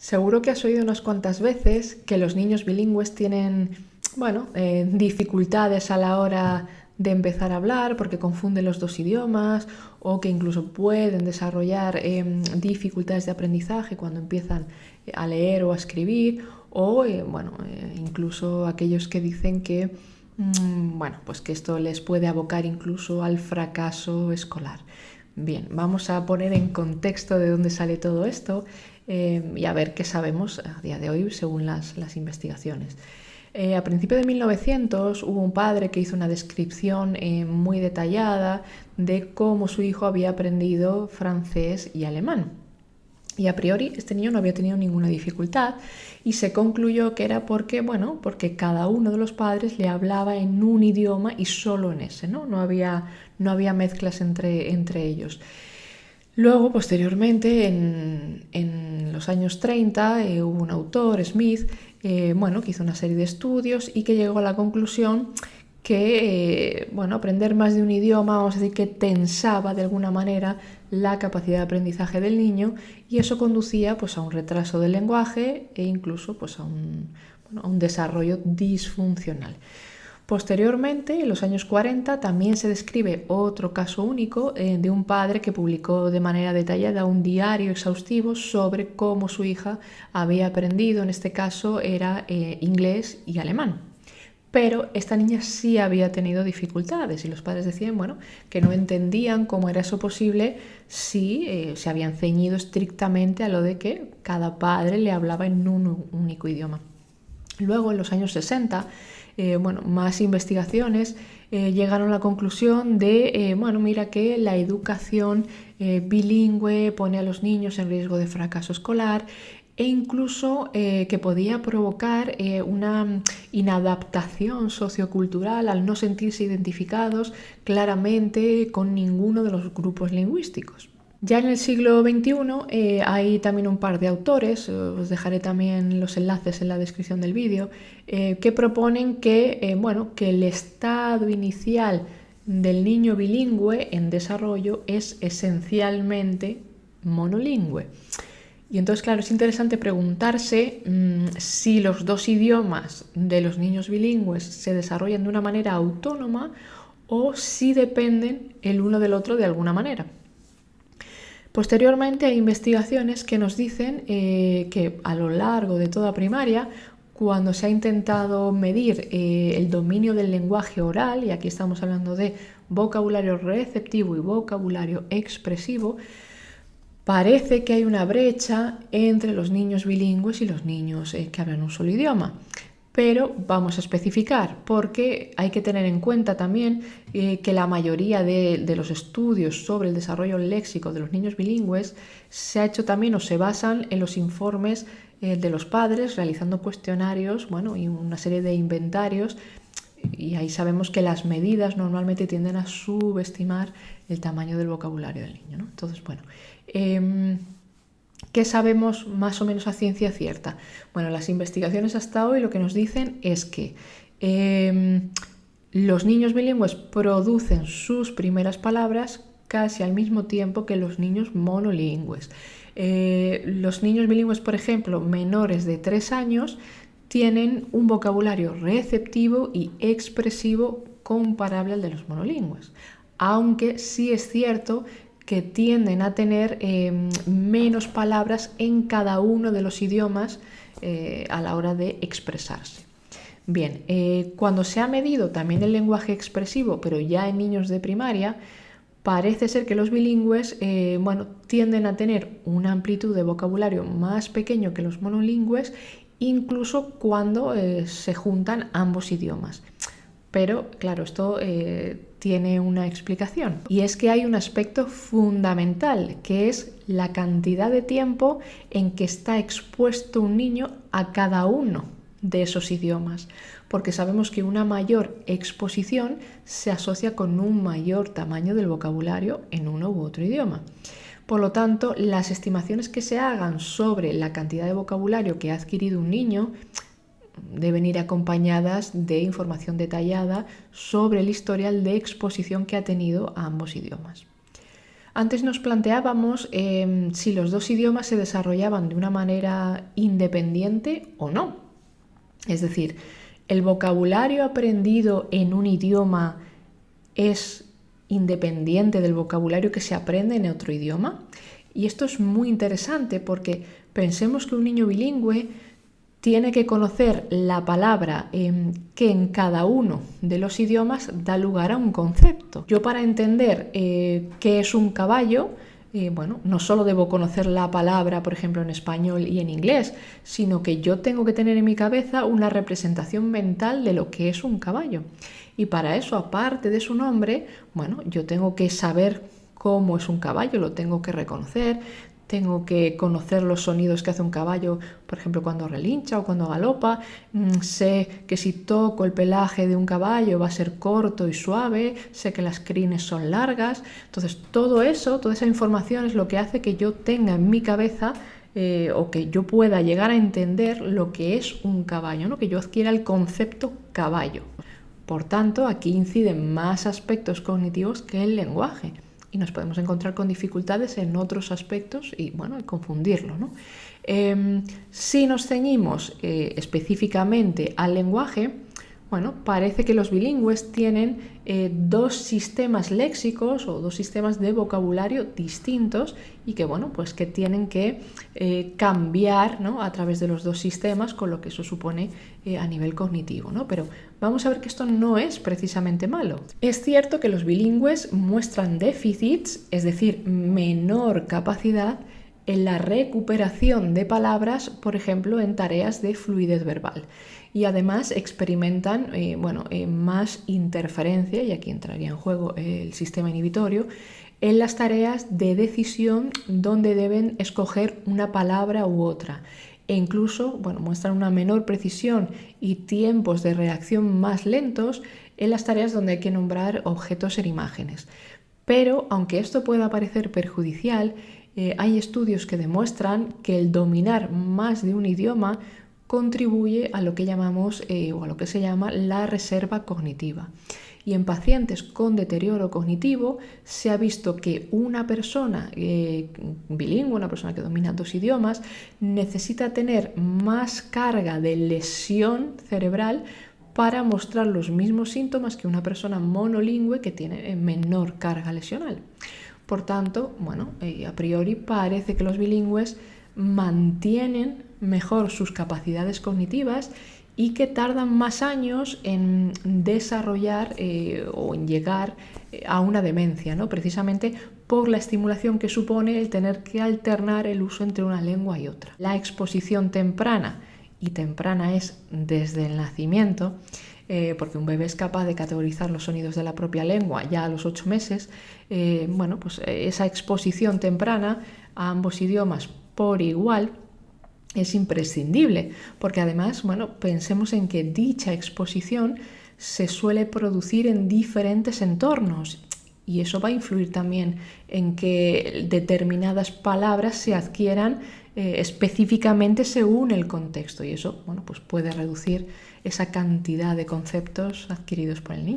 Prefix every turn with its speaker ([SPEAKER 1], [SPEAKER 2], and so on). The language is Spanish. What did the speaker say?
[SPEAKER 1] Seguro que has oído unas cuantas veces que los niños bilingües tienen, dificultades a la hora de empezar a hablar porque confunden los dos idiomas o que incluso pueden desarrollar dificultades de aprendizaje cuando empiezan a leer o a escribir o, incluso aquellos que dicen que, pues que esto les puede abocar incluso al fracaso escolar. Bien, vamos a poner en contexto de dónde sale todo esto y a ver qué sabemos a día de hoy según las investigaciones. A principios de 1900 hubo un padre que hizo una descripción muy detallada de cómo su hijo había aprendido francés y alemán. Y a priori este niño no había tenido ninguna dificultad y se concluyó que era porque cada uno de los padres le hablaba en un idioma y solo en ese, ¿no? No había mezclas entre ellos. Luego, posteriormente, en los años 30, hubo un autor, Smith, que hizo una serie de estudios y que llegó a la conclusión que aprender más de un idioma, vamos a decir que tensaba de alguna manera la capacidad de aprendizaje del niño y eso conducía pues, a un retraso del lenguaje e incluso pues, a un desarrollo disfuncional. Posteriormente, en los años 40, también se describe otro caso único de un padre que publicó de manera detallada un diario exhaustivo sobre cómo su hija había aprendido, en este caso era inglés y alemán. Pero esta niña sí había tenido dificultades y los padres decían que no entendían cómo era eso posible si se habían ceñido estrictamente a lo de que cada padre le hablaba en un único idioma. Luego, en los años 60, más investigaciones llegaron a la conclusión de, mira que la educación bilingüe pone a los niños en riesgo de fracaso escolar e incluso que podía provocar una inadaptación sociocultural al no sentirse identificados claramente con ninguno de los grupos lingüísticos. Ya en el siglo XXI hay también un par de autores, os dejaré también los enlaces en la descripción del vídeo, que proponen que el estado inicial del niño bilingüe en desarrollo es esencialmente monolingüe. Y entonces, claro, es interesante preguntarse si los dos idiomas de los niños bilingües se desarrollan de una manera autónoma o si dependen el uno del otro de alguna manera. Posteriormente hay investigaciones que nos dicen que a lo largo de toda primaria, cuando se ha intentado medir el dominio del lenguaje oral, y aquí estamos hablando de vocabulario receptivo y vocabulario expresivo, parece que hay una brecha entre los niños bilingües y los niños que hablan un solo idioma. Pero vamos a especificar porque hay que tener en cuenta también que la mayoría de los estudios sobre el desarrollo léxico de los niños bilingües se ha hecho también o se basan en los informes de los padres realizando cuestionarios y una serie de inventarios y ahí sabemos que las medidas normalmente tienden a subestimar el tamaño del vocabulario del niño, ¿no? Entonces, ¿qué sabemos más o menos a ciencia cierta? Bueno, las investigaciones hasta hoy lo que nos dicen es que los niños bilingües producen sus primeras palabras casi al mismo tiempo que los niños monolingües. Los niños bilingües, por ejemplo, menores de 3 años, tienen un vocabulario receptivo y expresivo comparable al de los monolingües. Aunque sí es cierto que tienden a tener menos palabras en cada uno de los idiomas a la hora de expresarse. Bien, cuando se ha medido también el lenguaje expresivo, pero ya en niños de primaria, parece ser que los bilingües tienden a tener una amplitud de vocabulario más pequeño que los monolingües, incluso cuando se juntan ambos idiomas. Pero, claro, esto tiene una explicación y es que hay un aspecto fundamental que es la cantidad de tiempo en que está expuesto un niño a cada uno de esos idiomas, porque sabemos que una mayor exposición se asocia con un mayor tamaño del vocabulario en uno u otro idioma. Por lo tanto, las estimaciones que se hagan sobre la cantidad de vocabulario que ha adquirido un niño deben ir acompañadas de información detallada sobre el historial de exposición que ha tenido a ambos idiomas. Antes nos planteábamos si los dos idiomas se desarrollaban de una manera independiente o no. Es decir, ¿el vocabulario aprendido en un idioma es independiente del vocabulario que se aprende en otro idioma? Y esto es muy interesante porque pensemos que un niño bilingüe tiene que conocer la palabra que en cada uno de los idiomas da lugar a un concepto. Yo, para entender qué es un caballo, no solo debo conocer la palabra, por ejemplo, en español y en inglés, sino que yo tengo que tener en mi cabeza una representación mental de lo que es un caballo. Y para eso, aparte de su nombre, yo tengo que saber cómo es un caballo, lo tengo que reconocer, tengo que conocer los sonidos que hace un caballo, por ejemplo, cuando relincha o cuando galopa. Sé que si toco el pelaje de un caballo va a ser corto y suave, sé que las crines son largas. Entonces, todo eso, toda esa información es lo que hace que yo tenga en mi cabeza o que yo pueda llegar a entender lo que es un caballo, ¿no? Que yo adquiera el concepto caballo. Por tanto, aquí inciden más aspectos cognitivos que el lenguaje. Y nos podemos encontrar con dificultades en otros aspectos y confundirlo, ¿no? Si nos ceñimos específicamente al lenguaje, parece que los bilingües tienen dos sistemas léxicos o dos sistemas de vocabulario distintos y que, que tienen que cambiar, ¿no?, a través de los dos sistemas, con lo que eso supone a nivel cognitivo, ¿no? Pero vamos a ver que esto no es precisamente malo. Es cierto que los bilingües muestran déficits, es decir, menor capacidad en la recuperación de palabras, por ejemplo, en tareas de fluidez verbal. Y además experimentan más interferencia, y aquí entraría en juego el sistema inhibitorio, en las tareas de decisión donde deben escoger una palabra u otra. E incluso muestran una menor precisión y tiempos de reacción más lentos en las tareas donde hay que nombrar objetos en imágenes. Pero, aunque esto pueda parecer perjudicial, hay estudios que demuestran que el dominar más de un idioma contribuye a lo que llamamos o a lo que se llama la reserva cognitiva. Y en pacientes con deterioro cognitivo se ha visto que una persona bilingüe, una persona que domina dos idiomas, necesita tener más carga de lesión cerebral para mostrar los mismos síntomas que una persona monolingüe que tiene menor carga lesional. Por tanto, a priori parece que los bilingües mantienen mejor sus capacidades cognitivas y que tardan más años en desarrollar o en llegar a una demencia, ¿no? Precisamente por la estimulación que supone el tener que alternar el uso entre una lengua y otra. La exposición temprana, y temprana es desde el nacimiento, porque un bebé es capaz de categorizar los sonidos de la propia lengua ya a los 8 meses, esa exposición temprana a ambos idiomas por igual es imprescindible, porque además, pensemos en que dicha exposición se suele producir en diferentes entornos y eso va a influir también en que determinadas palabras se adquieran específicamente según el contexto y eso puede reducir esa cantidad de conceptos adquiridos por el niño.